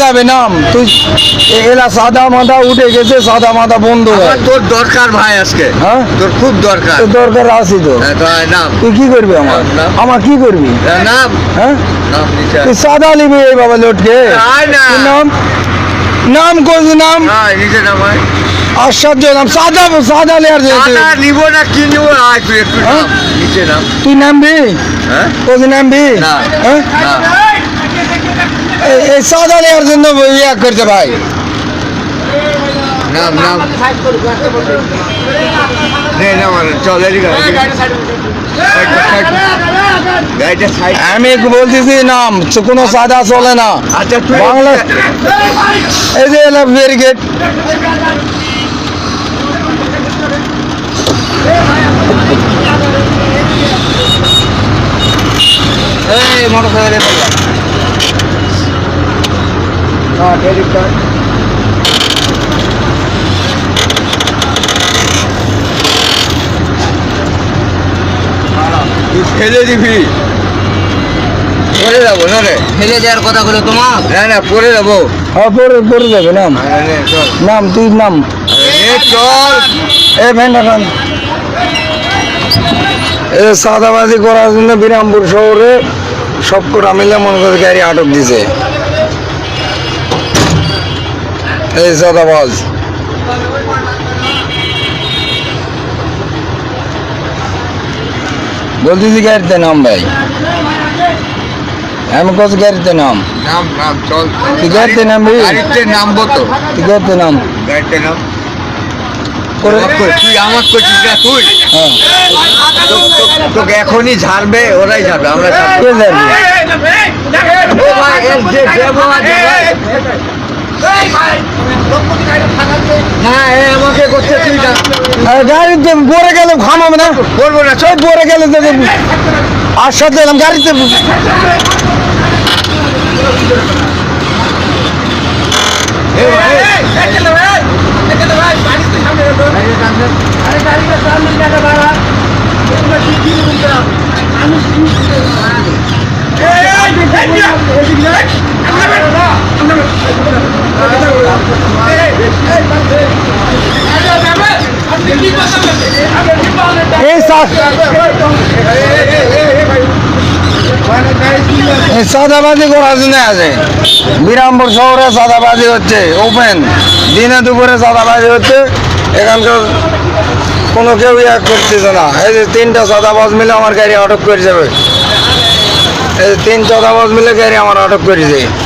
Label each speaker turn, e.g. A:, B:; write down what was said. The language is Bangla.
A: যাবে নাম তুই এলা সাদা মাথা উঠে গেছে সাদা মাথা বন্ধ
B: তোর দরকার ভাই আজকে
A: হ্যাঁ
B: তোর খুব দরকার
A: দরকার আছে তো
B: নাম
A: তুই কি করবি আমার কি করবি
B: নাম
A: হ্যাঁ
B: নাম নিচে
A: তুই সাদা নিবি এই বাবা লোটকে নাম নাম কোন নাম
B: নিচে নাম ভাই
A: আশ্চর্য নাম সাদা সাদা লেয়ার
B: নিব না কি নিব তুই একটু নাম নিচে নাম
A: তুই নামবি
B: হ্যাঁ
A: কোন নামবি হ্যাঁ এই সাদা লেয়ার জন্য ইয়া করছে ভাই
B: নাম নাম চল
A: আমি বলতেছি নাম কোনো সাদা চলে না
B: আচ্ছা
A: বাংলা এই যে ব্যারিকেড
B: এই মোটরসাইকেলে ফেলে দিবি পরে যাবো না রে ফেলে দেওয়ার কথা বলে তোমার না পরে যাবো
A: হ্যাঁ পরে যাবে নাম নাম তুই নাম
B: চল
A: এ ভেন্ডারান এ সাদাবাজি করার জন্য বিরামপুর শহরে সব কটা মিলে মনে করে গাড়ি আটক দিছে এই সাদাবাজ বলতেছি গাড়িতে নাম ভাই আমি কত গাড়িতে নাম
B: নাম নাম চল
A: তুই গাড়িতে নামবি
B: গাড়িতে নামবো তো
A: তুই গাড়িতে নাম
B: গাড়িতে নাম
A: করে
B: তুই আমার করছিস না তুই
A: হ্যাঁ
B: তোকে এখনই ঝাড়বে ওরাই ঝাড়বে আমরা
A: কে যাবি
B: হ্যাঁ আমাকে করছে তুই না
A: গাড়িতে পরে গেলে থামাবে না
B: করবো না
A: সব পরে গেলে তো আর সাথে এলাম গাড়িতে সাদাবাজি করার জন্য আছে বিরামপুর শহরে সাদাবাজি হচ্ছে ওপেন দিনে দুপুরে সাদাবাজি হচ্ছে এখানকার কোনো কেউ ইয়া করতেছে না এই যে তিনটা সাদাবাজ মিলে আমার গাড়ি আটক করে যাবে এই তিন সাদাবাজ মিলে গাড়ি আমার আটক করে যাবে